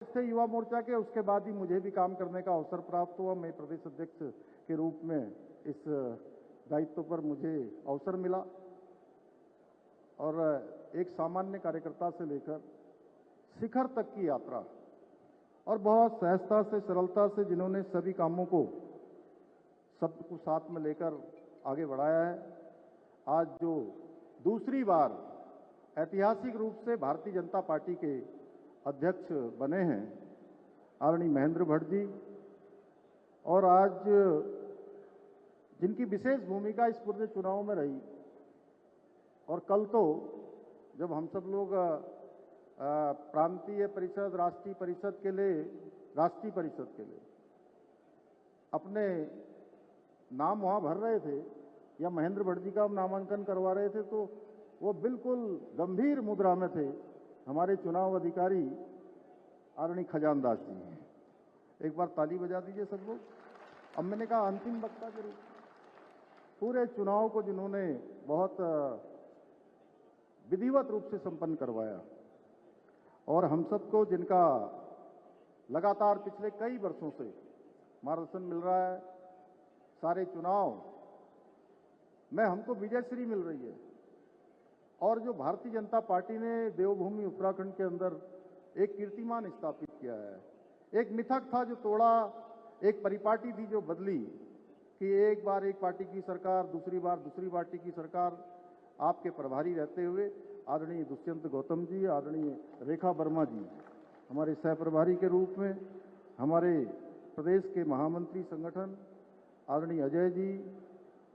से युवा मोर्चा के, उसके बाद ही मुझे भी काम करने का अवसर प्राप्त हुआ। मैं प्रदेश अध्यक्ष के रूप में इस दायित्व पर मुझे अवसर मिला और एक सामान्य कार्यकर्ता से लेकर शिखर तक की यात्रा और बहुत सहजता से, सरलता से जिन्होंने सभी कामों को सबको साथ में लेकर आगे बढ़ाया है। आज जो दूसरी बार ऐतिहासिक रूप से भारतीय जनता पार्टी के अध्यक्ष बने हैं आदरणीय महेंद्र भट्ट जी, और आज जिनकी विशेष भूमिका इस पूरे चुनाव में रही, और कल तो जब हम सब लोग प्रांतीय परिषद, राष्ट्रीय परिषद के लिए अपने नाम वहाँ भर रहे थे या महेंद्र भट्ट जी का नामांकन करवा रहे थे, तो वो बिल्कुल गंभीर मुद्रा में थे हमारे चुनाव अधिकारी आदरणीय खजानदास जी। एक बार ताली बजा दीजिए सब लोग। अब मैंने कहा अंतिम वक्ता के रूप पूरे चुनाव को जिन्होंने बहुत विधिवत रूप से संपन्न करवाया, और हम सबको जिनका लगातार पिछले कई वर्षों से मार्गदर्शन मिल रहा है, सारे चुनाव में हमको विजयश्री मिल रही है। और जो भारतीय जनता पार्टी ने देवभूमि उत्तराखंड के अंदर एक कीर्तिमान स्थापित किया है, एक मिथक था जो तोड़ा, एक परिपाटी थी जो बदली कि एक बार एक पार्टी की सरकार, दूसरी बार दूसरी पार्टी की सरकार। आपके प्रभारी रहते हुए आदरणीय दुष्यंत गौतम जी, आदरणीय रेखा वर्मा जी हमारे सह प्रभारी के रूप में, हमारे प्रदेश के महामंत्री संगठन आदरणीय अजय जी,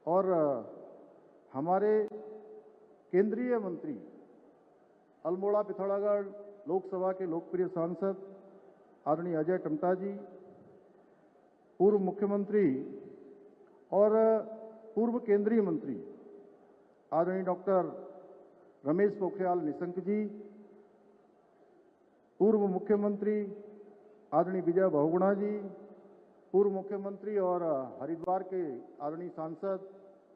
और हमारे केंद्रीय मंत्री अल्मोड़ा पिथौरागढ़ लोकसभा के लोकप्रिय सांसद आदरणीय अजय टमटा जी, पूर्व मुख्यमंत्री और पूर्व केंद्रीय मंत्री आदरणीय डॉक्टर रमेश पोखरियाल निशंक जी, पूर्व मुख्यमंत्री आदरणीय विजय बहुगुणा जी, पूर्व मुख्यमंत्री और हरिद्वार के आदरणीय सांसद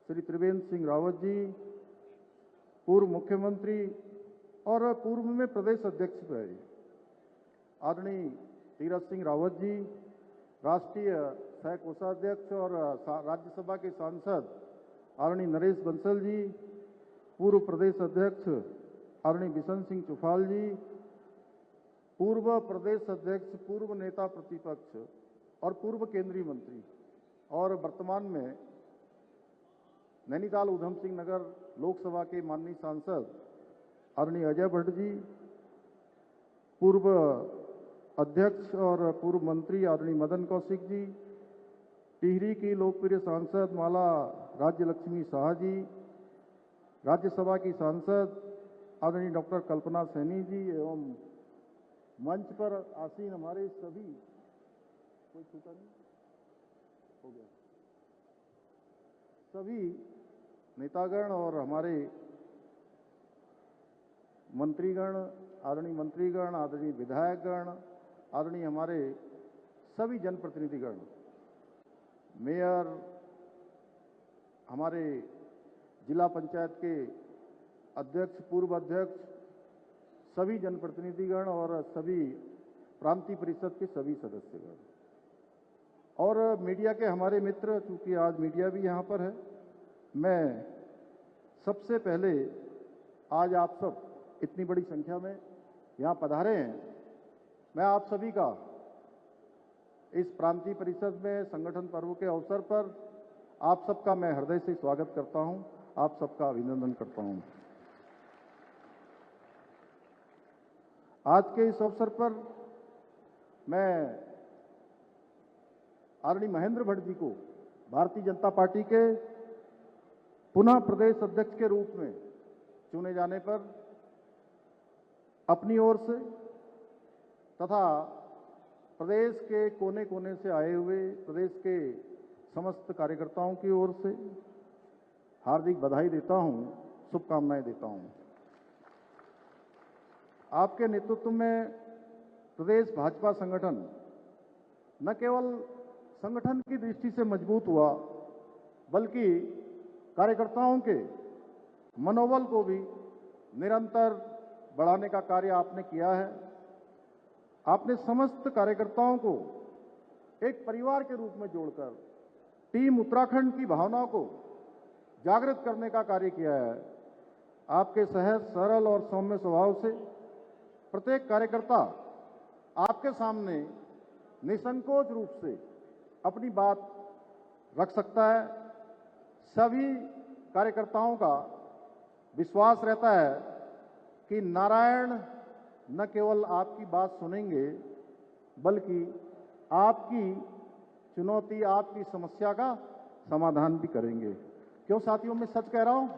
श्री त्रिवेंद्र सिंह रावत जी, पूर्व मुख्यमंत्री और पूर्व में प्रदेश अध्यक्ष रहे आदरणीय तीरथ सिंह रावत जी, राष्ट्रीय सह कोषाध्यक्ष और राज्यसभा के सांसद आदरणीय नरेश बंसल जी, पूर्व प्रदेश अध्यक्ष आदरणीय बिशन सिंह चुफाल जी, पूर्व प्रदेश अध्यक्ष, पूर्व नेता प्रतिपक्ष और पूर्व केंद्रीय मंत्री, और वर्तमान में नैनीताल उधम सिंह नगर लोकसभा के माननीय सांसद आदरणीय अजय भट्ट जी, पूर्व अध्यक्ष और पूर्व मंत्री आदरणीय मदन कौशिक जी, टिहरी की लोकप्रिय सांसद माला राज्य लक्ष्मी शाह जी, राज्यसभा की सांसद आदरणीय डॉक्टर कल्पना सैनी जी, एवं मंच पर आसीन हमारे सभी, कोई छूटा नहीं हो गया, सभी नेतागण और हमारे मंत्रीगण, आदरणीय विधायकगण, आदरणीय हमारे सभी जनप्रतिनिधिगण, मेयर, हमारे जिला पंचायत के अध्यक्ष, पूर्व अध्यक्ष, सभी जनप्रतिनिधिगण और सभी प्रांतीय परिषद के सभी सदस्यगण और मीडिया के हमारे मित्र, चूंकि आज मीडिया भी यहाँ पर है, मैं सबसे पहले आज आप सब इतनी बड़ी संख्या में यहाँ पधारे हैं, मैं आप सभी का इस प्रांतीय परिषद में संगठन पर्व के अवसर पर आप सबका मैं हृदय से स्वागत करता हूँ, आप सबका अभिनंदन करता हूँ। आज के इस अवसर पर मैं आदरणीय महेंद्र भट्ट जी को भारतीय जनता पार्टी के पुनः प्रदेश अध्यक्ष के रूप में चुने जाने पर अपनी ओर से तथा प्रदेश के कोने कोने से आए हुए प्रदेश के समस्त कार्यकर्ताओं की ओर से हार्दिक बधाई देता हूं, शुभकामनाएं देता हूं। आपके नेतृत्व में प्रदेश भाजपा संगठन न केवल संगठन की दृष्टि से मजबूत हुआ, बल्कि कार्यकर्ताओं के मनोबल को भी निरंतर बढ़ाने का कार्य आपने किया है। आपने समस्त कार्यकर्ताओं को एक परिवार के रूप में जोड़कर टीम उत्तराखंड की भावनाओं को जागृत करने का कार्य किया है। आपके सहज, सरल और सौम्य स्वभाव से प्रत्येक कार्यकर्ता आपके सामने निसंकोच रूप से अपनी बात रख सकता है। सभी कार्यकर्ताओं का विश्वास रहता है कि नारायण न केवल आपकी बात सुनेंगे बल्कि आपकी चुनौती, आपकी समस्या का समाधान भी करेंगे। क्यों साथियों, मैं सच कह रहा हूं?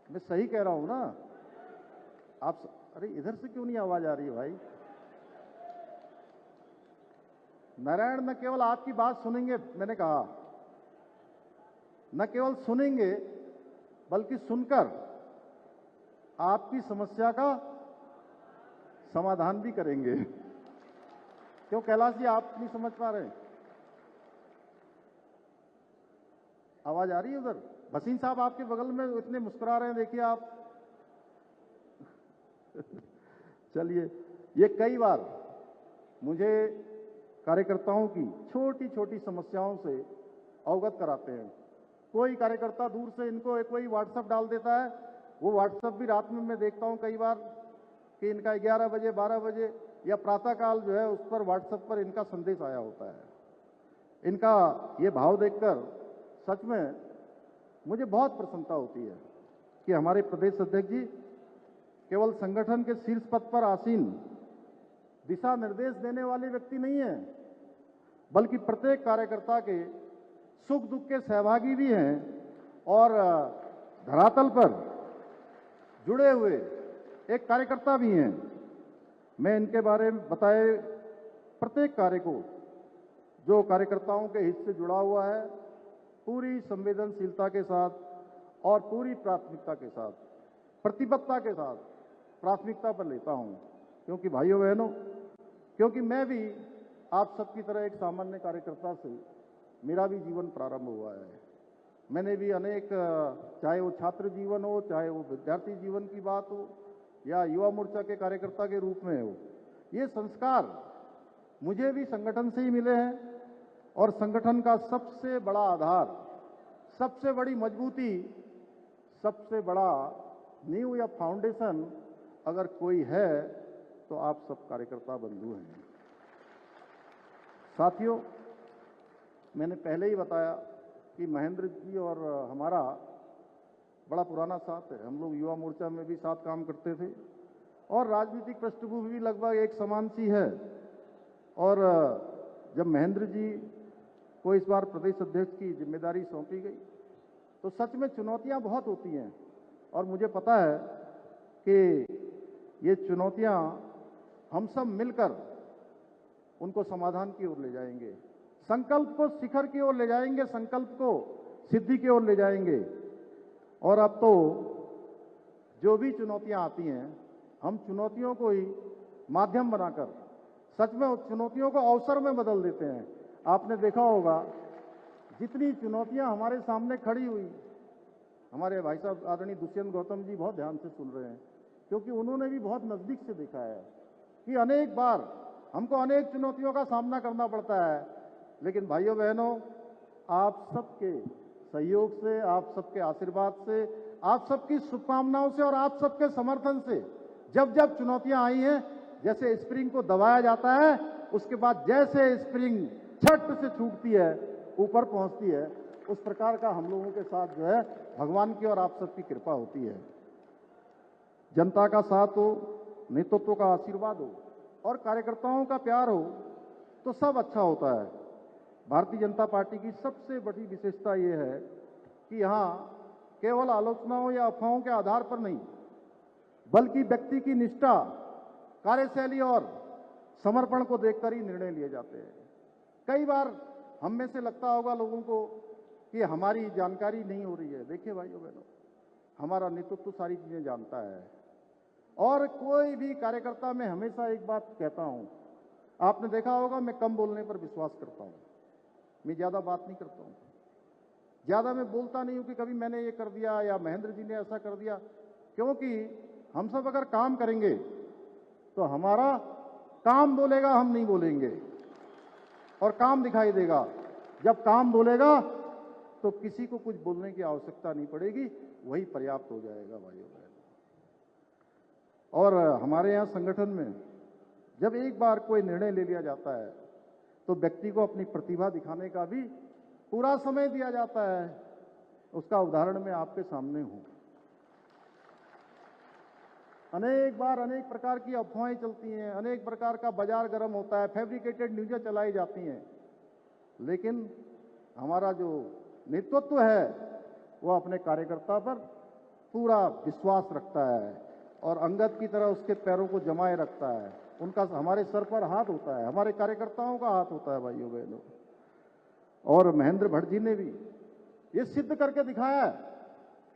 मैं सही कह रहा हूं ना? अरे इधर से क्यों नहीं आवाज आ रही है भाई? नारायण न केवल आपकी बात सुनेंगे, मैंने कहा न केवल सुनेंगे बल्कि सुनकर आपकी समस्या का समाधान भी करेंगे। क्यों कैलाश जी, आप नहीं समझ पा रहे? आवाज आ रही है उधर? भसीन साहब आपके बगल में इतने मुस्कुरा रहे हैं, देखिए आप। चलिए, ये कई बार मुझे कार्यकर्ताओं की छोटी छोटी समस्याओं से अवगत कराते हैं। कोई कार्यकर्ता दूर से इनको कोई व्हाट्सएप डाल देता है, वो व्हाट्सएप भी रात में मैं देखता हूं कई बार कि इनका 11 बजे 12 बजे या प्रातःकाल जो है उस पर व्हाट्सएप पर इनका संदेश आया होता है। इनका ये भाव देखकर सच में मुझे बहुत प्रसन्नता होती है कि हमारे प्रदेश अध्यक्ष जी केवल संगठन के शीर्ष पद पर आसीन दिशा निर्देश देने वाले व्यक्ति नहीं है, बल्कि प्रत्येक कार्यकर्ता के सुख दुख के सहभागी भी हैं और धरातल पर जुड़े हुए एक कार्यकर्ता भी हैं। मैं इनके बारे में बताए प्रत्येक कार्य को, जो कार्यकर्ताओं के हित से जुड़ा हुआ है, पूरी संवेदनशीलता के साथ और पूरी प्राथमिकता के साथ, प्रतिबद्धता के साथ प्राथमिकता पर लेता हूं। क्योंकि भाइयों बहनों, क्योंकि मैं भी आप सबकी तरह एक सामान्य कार्यकर्ता से मेरा भी जीवन प्रारंभ हुआ है। मैंने भी अनेक, चाहे वो छात्र जीवन हो, चाहे वो विद्यार्थी जीवन की बात हो या युवा मोर्चा के कार्यकर्ता के रूप में हो, ये संस्कार मुझे भी संगठन से ही मिले हैं। और संगठन का सबसे बड़ा आधार, सबसे बड़ी मजबूती, सबसे बड़ा नींव या फाउंडेशन अगर कोई है तो आप सब कार्यकर्ता बंधु हैं। साथियों, मैंने पहले ही बताया कि महेंद्र जी और हमारा बड़ा पुराना साथ है। हम लोग युवा मोर्चा में भी साथ काम करते थे और राजनीतिक पृष्ठभूमि भी लगभग एक समान सी है। और जब महेंद्र जी को इस बार प्रदेश अध्यक्ष की जिम्मेदारी सौंपी गई तो सच में चुनौतियां बहुत होती हैं और मुझे पता है कि ये चुनौतियां हम सब मिलकर उनको समाधान की ओर ले जाएंगे, संकल्प को शिखर की ओर ले जाएंगे, संकल्प को सिद्धि की ओर ले जाएंगे। और अब तो जो भी चुनौतियां आती हैं, हम चुनौतियों को ही माध्यम बनाकर सच में उस चुनौतियों को अवसर में बदल देते हैं। आपने देखा होगा जितनी चुनौतियां हमारे सामने खड़ी हुई, हमारे भाई साहब आदरणीय दुष्यंत गौतम जी बहुत ध्यान से सुन रहे हैं, क्योंकि उन्होंने भी बहुत नजदीक से देखा है कि अनेक बार हमको अनेक चुनौतियों का सामना करना पड़ता है। लेकिन भाइयों बहनों, आप सबके सहयोग से, आप सबके आशीर्वाद से, आप सबकी शुभकामनाओं से और आप सबके समर्थन से जब जब चुनौतियां आई हैं, जैसे स्प्रिंग को दबाया जाता है, उसके बाद जैसे स्प्रिंग छट से छूटती है, ऊपर पहुंचती है, उस प्रकार का हम लोगों के साथ जो है भगवान की और आप सबकी कृपा होती है। जनता का साथ हो, नेतृत्व का आशीर्वाद हो और कार्यकर्ताओं का प्यार हो तो सब अच्छा होता है। भारतीय जनता पार्टी की सबसे बड़ी विशेषता यह है कि यहां केवल आलोचनाओं या अफवाहों के आधार पर नहीं, बल्कि व्यक्ति की निष्ठा, कार्यशैली और समर्पण को देखकर ही निर्णय लिए जाते हैं। कई बार हम में से लगता होगा लोगों को कि हमारी जानकारी नहीं हो रही है। देखिए भाइयों बहनों, हमारा नेतृत्व सारी चीजें जानता है और कोई भी कार्यकर्ता, मैं हमेशा एक बात कहता हूं, आपने देखा होगा मैं कम बोलने पर विश्वास करता हूं, मैं ज्यादा बात नहीं करता हूं, ज्यादा मैं बोलता नहीं हूं कि कभी मैंने ये कर दिया या महेंद्र जी ने ऐसा कर दिया, क्योंकि हम सब अगर काम करेंगे तो हमारा काम बोलेगा, हम नहीं बोलेंगे, और काम दिखाई देगा। जब काम बोलेगा तो किसी को कुछ बोलने की आवश्यकता नहीं पड़ेगी, वही पर्याप्त हो जाएगा भाइयों बहनों। और हमारे यहाँ संगठन में जब एक बार कोई निर्णय ले लिया जाता है तो व्यक्ति को अपनी प्रतिभा दिखाने का भी पूरा समय दिया जाता है। उसका उदाहरण मैं आपके सामने हूं। अनेक बार अनेक प्रकार की अफवाहें चलती हैं, अनेक प्रकार का बाजार गर्म होता है, फैब्रिकेटेड न्यूज़ें चलाई जाती हैं, लेकिन हमारा जो नेतृत्व है वो अपने कार्यकर्ता पर पूरा विश्वास रखता है और अंगद की तरह उसके पैरों को जमाए रखता है। उनका हमारे सर पर हाथ होता है, हमारे कार्यकर्ताओं का हाथ होता है भाइयों बहनों। और महेंद्र भट्ट जी ने भी ये सिद्ध करके दिखाया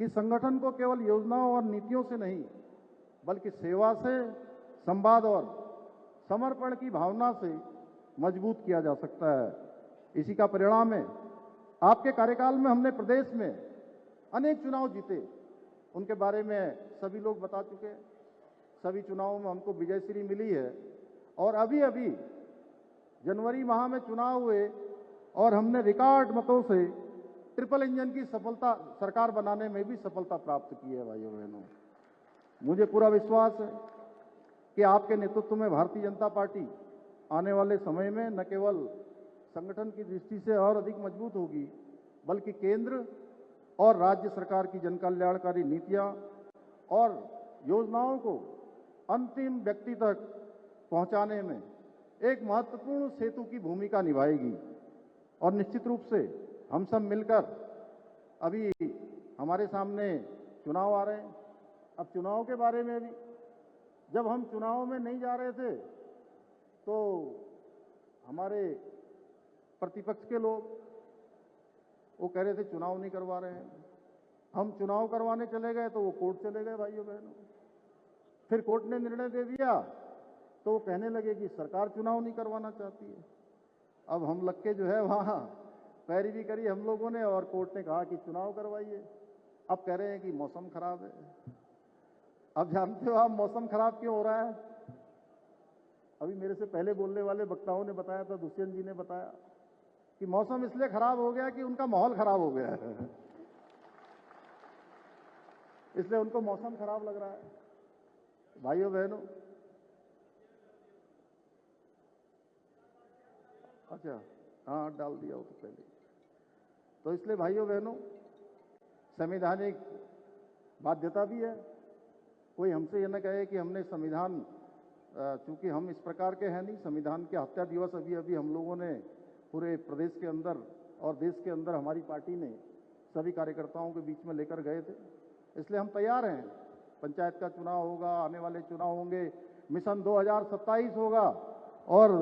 कि संगठन को केवल योजनाओं और नीतियों से नहीं बल्कि सेवा से, संवाद और समर्पण की भावना से मजबूत किया जा सकता है। इसी का परिणाम है आपके कार्यकाल में हमने प्रदेश में अनेक चुनाव जीते, उनके बारे में सभी लोग बता चुके हैं। सभी चुनावों में हमको विजयश्री मिली है और अभी अभी जनवरी माह में चुनाव हुए और हमने रिकॉर्ड मतों से ट्रिपल इंजन की सफलता सरकार बनाने में भी सफलता प्राप्त की है भाइयों बहनों। मुझे पूरा विश्वास है कि आपके नेतृत्व में भारतीय जनता पार्टी आने वाले समय में न केवल संगठन की दृष्टि से और अधिक मजबूत होगी बल्कि केंद्र और राज्य सरकार की जनकल्याणकारी नीतियां और योजनाओं को अंतिम व्यक्ति तक पहुंचाने में एक महत्वपूर्ण सेतु की भूमिका निभाएगी। और निश्चित रूप से हम सब मिलकर, अभी हमारे सामने चुनाव आ रहे हैं, अब चुनाव के बारे में भी जब हम चुनाव में नहीं जा रहे थे तो हमारे प्रतिपक्ष के लोग वो कह रहे थे चुनाव नहीं करवा रहे हैं। हम चुनाव करवाने चले गए तो वो कोर्ट चले गए भाइयों बहनों। फिर कोर्ट ने निर्णय दे दिया तो वो कहने लगे कि सरकार चुनाव नहीं करवाना चाहती है। अब हम लग के जो है वहाँ पैरवी करी हम लोगों ने और कोर्ट ने कहा कि चुनाव करवाइए। अब कह रहे हैं कि मौसम खराब है। अब जानते हो आप मौसम खराब क्यों हो रहा है? अभी मेरे से पहले बोलने वाले वक्ताओं ने बताया था, दुष्यंत जी ने बताया कि मौसम इसलिए खराब हो गया कि उनका माहौल खराब हो गया है, इसलिए उनको मौसम खराब लग रहा है। भाइयों बहनों, अच्छा हाँ डाल दिया हो तो पहले, तो इसलिए भाइयों बहनों संवैधानिक बाध्यता भी है। कोई हमसे यह न कहे कि हमने संविधान, चूंकि हम इस प्रकार के हैं नहीं, संविधान के हत्या दिवस अभी अभी हम लोगों ने पूरे प्रदेश के अंदर और देश के अंदर हमारी पार्टी ने सभी कार्यकर्ताओं के बीच में लेकर गए थे। इसलिए हम तैयार हैं। पंचायत का चुनाव होगा, आने वाले चुनाव होंगे, मिशन 2027 होगा और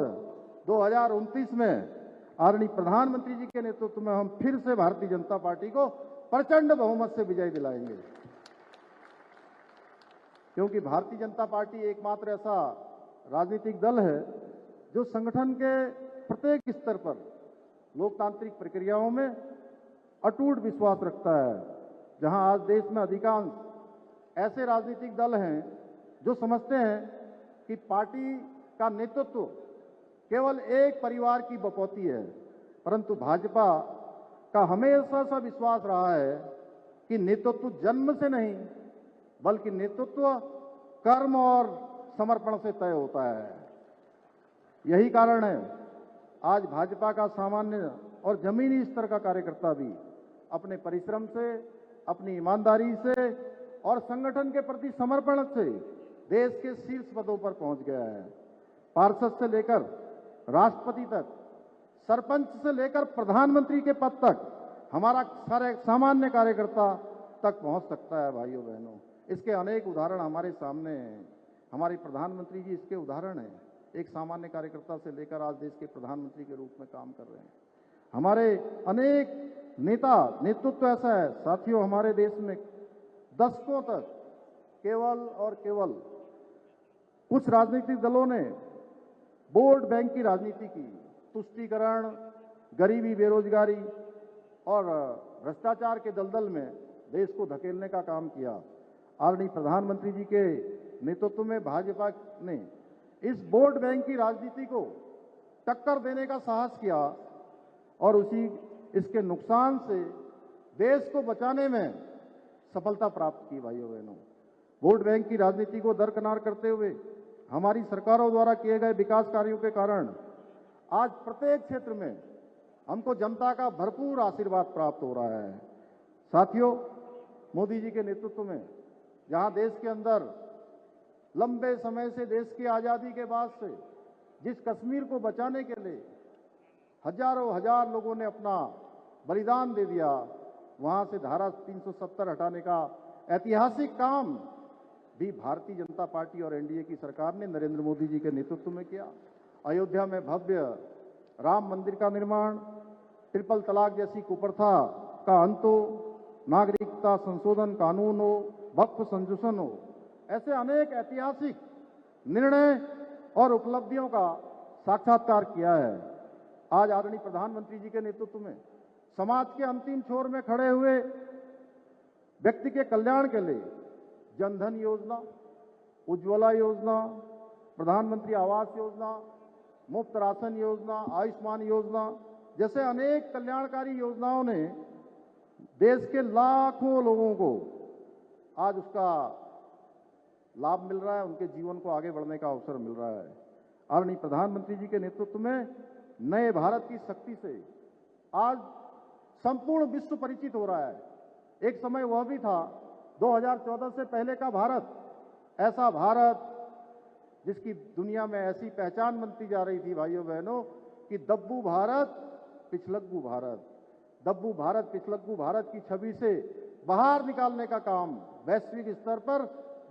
2029 में आदरणीय प्रधानमंत्री जी के नेतृत्व में हम फिर से भारतीय जनता पार्टी को प्रचंड बहुमत से विजय दिलाएंगे। क्योंकि भारतीय जनता पार्टी एकमात्र ऐसा राजनीतिक दल है जो संगठन के प्रत्येक स्तर पर लोकतांत्रिक प्रक्रियाओं में अटूट विश्वास रखता है। जहां आज देश में अधिकांश ऐसे राजनीतिक दल हैं जो समझते हैं कि पार्टी का नेतृत्व केवल एक परिवार की बपौती है, परंतु भाजपा का हमेशा सा विश्वास रहा है कि नेतृत्व जन्म से नहीं बल्कि नेतृत्व कर्म और समर्पण से तय होता है। यही कारण है आज भाजपा का सामान्य और जमीनी स्तर का कार्यकर्ता भी अपने परिश्रम से, अपनी ईमानदारी से और संगठन के प्रति समर्पण से देश के शीर्ष पदों पर पहुंच गया है। पार्षद से लेकर राष्ट्रपति तक, सरपंच से लेकर प्रधानमंत्री के पद तक हमारा सारे सामान्य कार्यकर्ता तक पहुंच सकता है भाइयों बहनों। इसके अनेक उदाहरण हमारे सामने हैं। हमारे प्रधानमंत्री जी इसके उदाहरण हैं। एक सामान्य कार्यकर्ता से लेकर आज देश के प्रधानमंत्री के रूप में काम कर रहे हैं। हमारे अनेक नेता, नेतृत्व ऐसा है साथियों, हमारे देश में दशकों तक केवल और केवल कुछ राजनीतिक दलों ने वोट बैंक की राजनीति की, तुष्टीकरण, गरीबी, बेरोजगारी और भ्रष्टाचार के दलदल में देश को धकेलने का काम किया। आदरणीय प्रधानमंत्री जी के नेतृत्व में भाजपा ने इस वोट बैंक की राजनीति को टक्कर देने का साहस किया और इसके नुकसान से देश को बचाने में सफलता प्राप्त की। भाइयों बहनों, वोट बैंक की राजनीति को दरकिनार करते हुए हमारी सरकारों द्वारा किए गए विकास कार्यों के कारण आज प्रत्येक क्षेत्र में हमको जनता का भरपूर आशीर्वाद प्राप्त हो रहा है। साथियों, मोदी जी के नेतृत्व में जहां देश के अंदर लंबे समय से देश की आजादी के बाद से जिस कश्मीर को बचाने के लिए हजारों हजार लोगों ने अपना बलिदान दे दिया, वहां से धारा 370 हटाने का ऐतिहासिक काम भी भारतीय जनता पार्टी और एनडीए की सरकार ने नरेंद्र मोदी जी के नेतृत्व में किया। अयोध्या में भव्य राम मंदिर का निर्माण, ट्रिपल तलाक जैसी कुप्रथा का अंत हो, नागरिकता संशोधन कानून हो, वक्फ संशोधन हो, ऐसे अनेक ऐतिहासिक निर्णय और उपलब्धियों का साक्षात्कार किया है। आज आदरणीय प्रधानमंत्री जी के नेतृत्व में समाज के अंतिम छोर में खड़े हुए व्यक्ति के कल्याण के लिए जनधन योजना, उज्ज्वला योजना, प्रधानमंत्री आवास योजना, मुफ्त राशन योजना, आयुष्मान योजना जैसे अनेक कल्याणकारी योजनाओं ने देश के लाखों लोगों को आज उसका लाभ मिल रहा है, उनके जीवन को आगे बढ़ने का अवसर मिल रहा है। आदरणीय प्रधानमंत्री जी के नेतृत्व में नए भारत की शक्ति से आज संपूर्ण विश्व परिचित हो रहा है। एक समय वह भी था 2014 से पहले का भारत, ऐसा भारत जिसकी दुनिया में ऐसी पहचान बनती जा रही थी भाइयों बहनों कि दब्बू भारत पिछलग्गू भारत, दब्बू भारत पिछलग्गू भारत की छवि से बाहर निकालने का काम, वैश्विक स्तर पर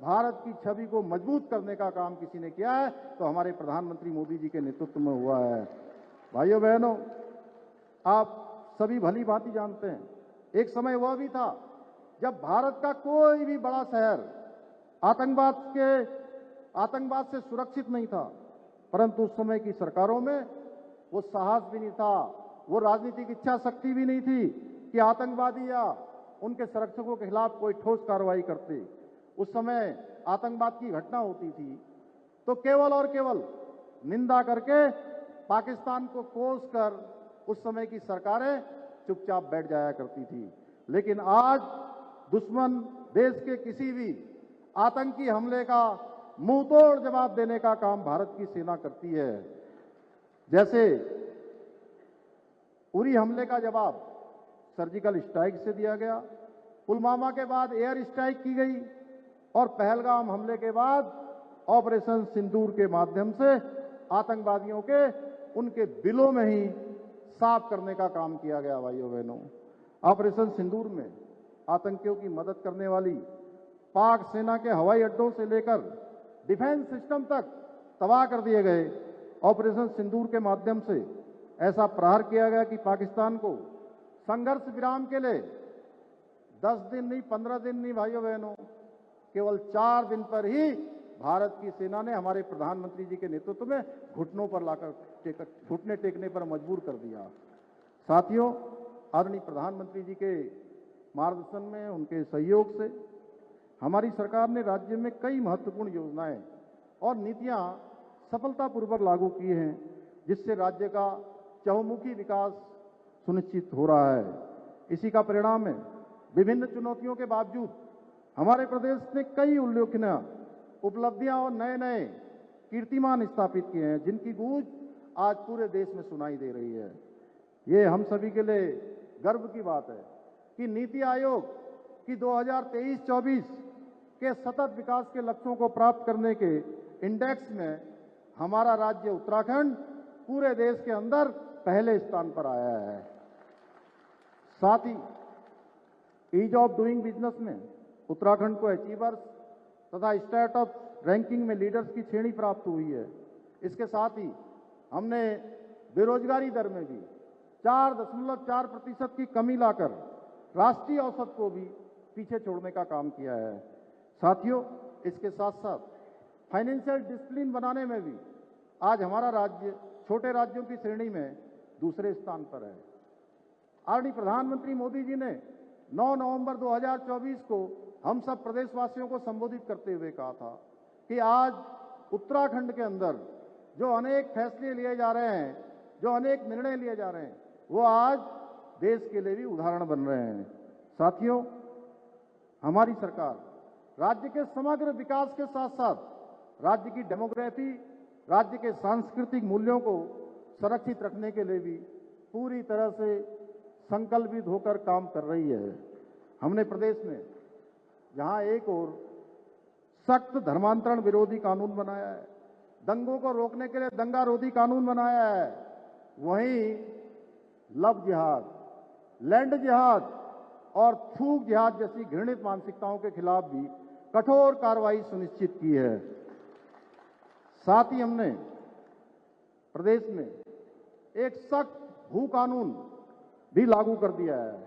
भारत की छवि को मजबूत करने का काम किसी ने किया है तो हमारे प्रधानमंत्री मोदी जी के नेतृत्व में हुआ है। भाइयों बहनों, आप सभी भली भांति जानते हैं, एक समय वह भी था जब भारत का कोई भी बड़ा शहर आतंकवाद से सुरक्षित नहीं था, परंतु उस समय की सरकारों में वो साहस भी नहीं था, वो राजनीतिक इच्छा शक्ति भी नहीं थी कि आतंकवादी या उनके संरक्षकों के खिलाफ कोई ठोस कार्रवाई करते। उस समय आतंकवाद की घटना होती थी तो केवल और केवल निंदा करके पाकिस्तान को कोस कर उस समय की सरकारें चुपचाप बैठ जाया करती थी। लेकिन आज दुश्मन देश के किसी भी आतंकी हमले का मुंहतोड़ जवाब देने का काम भारत की सेना करती है। जैसे उरी हमले का जवाब सर्जिकल स्ट्राइक से दिया गया, पुलवामा के बाद एयर स्ट्राइक की गई और पहलगाम हमले के बाद ऑपरेशन सिंदूर के माध्यम से आतंकवादियों के उनके बिलों में ही साफ करने का काम किया गया। भाइयों बहनों, ऑपरेशन सिंदूर में आतंकियों की मदद करने वाली पाक सेना के हवाई अड्डों से लेकर डिफेंस सिस्टम तक तबाह कर दिए गए। ऑपरेशन सिंदूर के माध्यम से ऐसा प्रहार किया गया कि पाकिस्तान को संघर्ष विराम के लिए 10 दिन नहीं, 15 दिन नहीं भाइयों बहनों, केवल 4 दिन पर ही भारत की सेना ने हमारे प्रधानमंत्री जी के नेतृत्व में घुटनों पर लाकर घुटने टेकने पर मजबूर कर दिया। साथियों, आदरणीय प्रधानमंत्री जी के मार्गदर्शन में, उनके सहयोग से हमारी सरकार ने राज्य में कई महत्वपूर्ण योजनाएं और नीतियां सफलतापूर्वक लागू की हैं, जिससे राज्य का चहुमुखी विकास सुनिश्चित हो रहा है। इसी का परिणाम है विभिन्न चुनौतियों के बावजूद हमारे प्रदेश ने कई उल्लेखनीय उपलब्धियां और नए नए कीर्तिमान स्थापित किए हैं, जिनकी गूंज आज पूरे देश में सुनाई दे रही है। ये हम सभी के लिए गर्व की बात है कि नीति आयोग की 2023-24 के सतत विकास के लक्ष्यों को प्राप्त करने के इंडेक्स में हमारा राज्य उत्तराखंड पूरे देश के अंदर पहले स्थान पर आया है। साथ ही ईज ऑफ डूइंग बिजनेस में उत्तराखंड को अचीवर्स तथा स्टार्टअप रैंकिंग में लीडर्स की श्रेणी प्राप्त हुई है। इसके साथ ही हमने बेरोजगारी दर में भी 4.4% की कमी लाकर राष्ट्रीय औसत को भी पीछे छोड़ने का काम किया है। साथियों, इसके साथ साथ फाइनेंशियल डिसिप्लिन बनाने में भी आज हमारा राज्य छोटे राज्यों की श्रेणी में दूसरे स्थान पर है। आदरणीय प्रधानमंत्री मोदी जी ने 9 नवंबर 2024 को हम सब प्रदेशवासियों को संबोधित करते हुए कहा था कि आज उत्तराखंड के अंदर जो अनेक फैसले लिए जा रहे हैं, जो अनेक निर्णय लिए जा रहे हैं, वो आज देश के लिए भी उदाहरण बन रहे हैं। साथियों, हमारी सरकार राज्य के समग्र विकास के साथ साथ राज्य की डेमोग्राफी, राज्य के सांस्कृतिक मूल्यों को संरक्षित रखने के लिए भी पूरी तरह से संकल्पित होकर काम कर रही है। हमने प्रदेश में जहां एक ओर सख्त धर्मांतरण विरोधी कानून बनाया है, दंगों को रोकने के लिए दंगा रोधी कानून बनाया है, वहीं लव जिहाद, लैंड जिहाद और थूक जिहाद जैसी घृणित मानसिकताओं के खिलाफ भी कठोर कार्रवाई सुनिश्चित की है। साथ ही हमने प्रदेश में एक सख्त भू कानून भी लागू कर दिया है।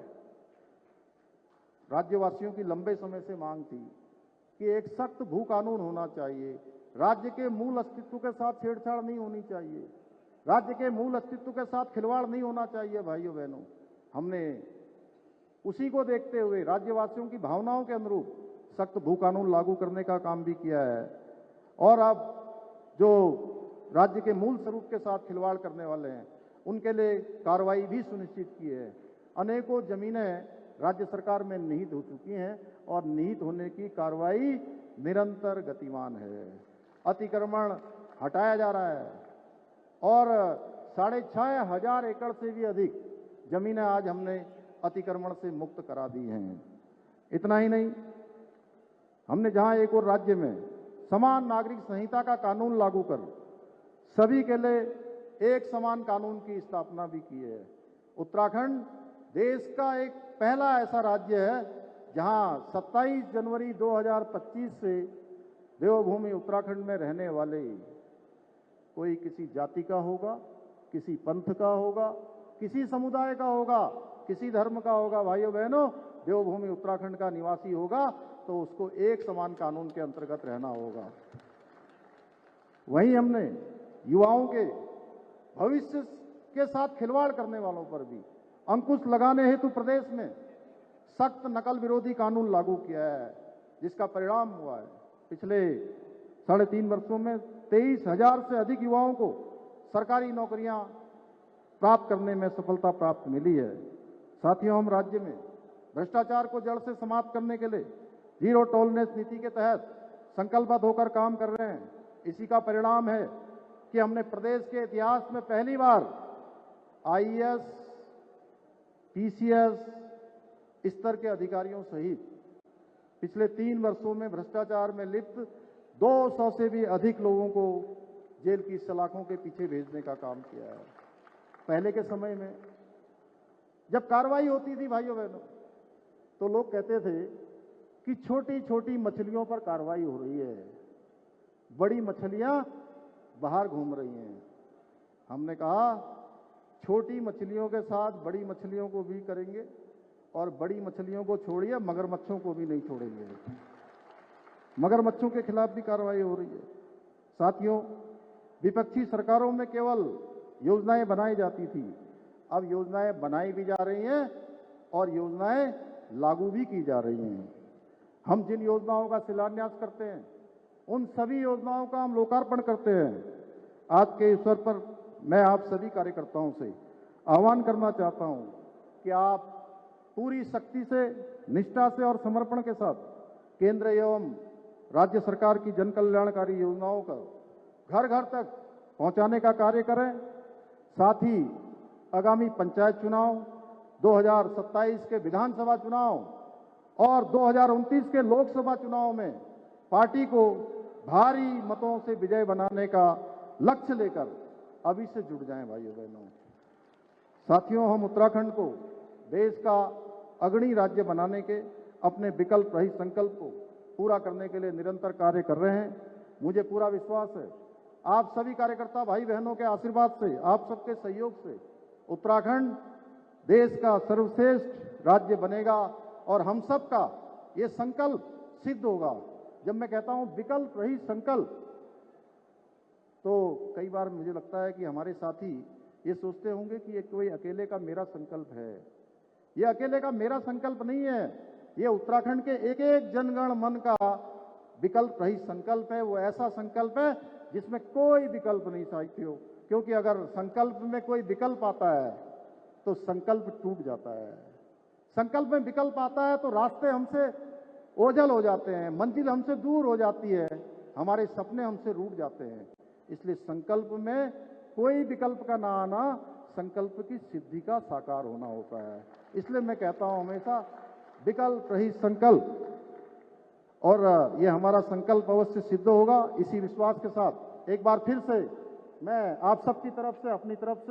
राज्यवासियों की लंबे समय से मांग थी कि एक सख्त भू कानून होना चाहिए, राज्य के मूल अस्तित्व के साथ छेड़छाड़ नहीं होनी चाहिए, राज्य के मूल अस्तित्व के साथ खिलवाड़ नहीं होना चाहिए। भाइयों बहनों, हमने उसी को देखते हुए राज्यवासियों की भावनाओं के अनुरूप सख्त भू कानून लागू करने का काम भी किया है। और अब जो राज्य के मूल स्वरूप के साथ खिलवाड़ करने वाले हैं, उनके लिए कार्रवाई भी सुनिश्चित की है। अनेकों जमीनें राज्य सरकार में निहित हो चुकी हैं और निहित होने की कार्रवाई निरंतर गतिमान है। अतिक्रमण हटाया जा रहा है और 6,500 एकड़ से भी अधिक जमीनें आज हमने अतिक्रमण से मुक्त करा दी हैं। इतना ही नहीं, हमने जहां एक और राज्य में समान नागरिक संहिता का कानून लागू कर सभी के लिए एक समान कानून की स्थापना भी की है। उत्तराखंड देश का एक पहला ऐसा राज्य है जहां 27 जनवरी 2025 से देवभूमि उत्तराखंड में रहने वाले कोई किसी जाति का होगा, किसी पंथ का होगा, किसी समुदाय का होगा, किसी धर्म का होगा, भाइयों बहनों, देवभूमि उत्तराखंड का निवासी होगा तो उसको एक समान कानून के अंतर्गत रहना होगा। वहीं हमने युवाओं के भविष्य के साथ खिलवाड़ करने वालों पर भी अंकुश लगाने हेतु प्रदेश में सख्त नकल विरोधी कानून लागू किया है, जिसका परिणाम हुआ है पिछले 3.5 वर्षों में 23,000 से अधिक युवाओं को सरकारी नौकरियां प्राप्त करने में सफलता प्राप्त मिली है। साथियों, हम राज्य में भ्रष्टाचार को जड़ से समाप्त करने के लिए जीरो टॉलरेंस नीति के तहत संकल्पबद्ध होकर काम कर रहे हैं। इसी का परिणाम है कि हमने प्रदेश के इतिहास में पहली बार आईएएस, पीसीएस स्तर के अधिकारियों सहित पिछले 3 वर्षों में भ्रष्टाचार में लिप्त 200 से भी अधिक लोगों को जेल की सलाखों के पीछे भेजने का काम किया है। पहले के समय में जब कार्रवाई होती थी भाइयों बहनों, तो लोग कहते थे कि छोटी छोटी मछलियों पर कार्रवाई हो रही है, बड़ी मछलियां बाहर घूम रही हैं। हमने कहा छोटी मछलियों के साथ बड़ी मछलियों को भी करेंगे और बड़ी मछलियों को छोड़िए, मगरमच्छों को भी नहीं छोड़ेंगे। मगरमच्छों के खिलाफ भी कार्रवाई हो रही है। साथियों, विपक्षी सरकारों में केवल योजनाएं बनाई जाती थी, अब योजनाएं बनाई भी जा रही हैं और योजनाएं लागू भी की जा रही हैं। हम जिन योजनाओं का शिलान्यास करते हैं, उन सभी योजनाओं का हम लोकार्पण करते हैं। आज के अवसर पर मैं आप सभी कार्यकर्ताओं से आह्वान करना चाहता हूं कि आप पूरी शक्ति से, निष्ठा से और समर्पण के साथ केंद्र एवं राज्य सरकार की जन कल्याणकारी योजनाओं का घर घर तक पहुंचाने का कार्य करें। साथ ही आगामी पंचायत चुनाव, 2027 के विधानसभा चुनाव और 2029 के लोकसभा चुनाव में पार्टी को भारी मतों से विजय बनाने का लक्ष्य लेकर अभी से जुड़ जाएं भाइयों बहनों। साथियों, हम उत्तराखंड को देश का अग्रणी राज्य बनाने के अपने विकल्प रहित संकल्प को पूरा करने के लिए निरंतर कार्य कर रहे हैं। मुझे पूरा विश्वास है आप सभी कार्यकर्ता भाई बहनों के आशीर्वाद से, आप सबके सहयोग से उत्तराखंड देश का सर्वश्रेष्ठ राज्य बनेगा और हम सबका ये संकल्प सिद्ध होगा। जब मैं कहता हूं विकल्प रहित संकल्प, तो कई बार मुझे लगता है कि हमारे साथी ये सोचते होंगे कि ये कोई अकेले का मेरा संकल्प है। ये अकेले का मेरा संकल्प नहीं है, ये उत्तराखंड के एक एक जनगण मन का विकल्प रहित संकल्प है। वो ऐसा संकल्प है जिसमें कोई विकल्प नहीं साथियों, क्योंकि अगर संकल्प में कोई विकल्प आता है तो संकल्प टूट जाता है। संकल्प में विकल्प आता है तो रास्ते हमसे ओझल हो जाते हैं, मंजिल हमसे दूर हो जाती है, हमारे सपने हमसे रूठ जाते हैं। इसलिए संकल्प में कोई विकल्प का ना आना संकल्प की सिद्धि का साकार होना होता है। इसलिए मैं कहता हूं हमेशा विकल्प रहित संकल्प, और ये हमारा संकल्प अवश्य सिद्ध होगा। इसी विश्वास के साथ एक बार फिर से मैं आप सबकी तरफ से, अपनी तरफ से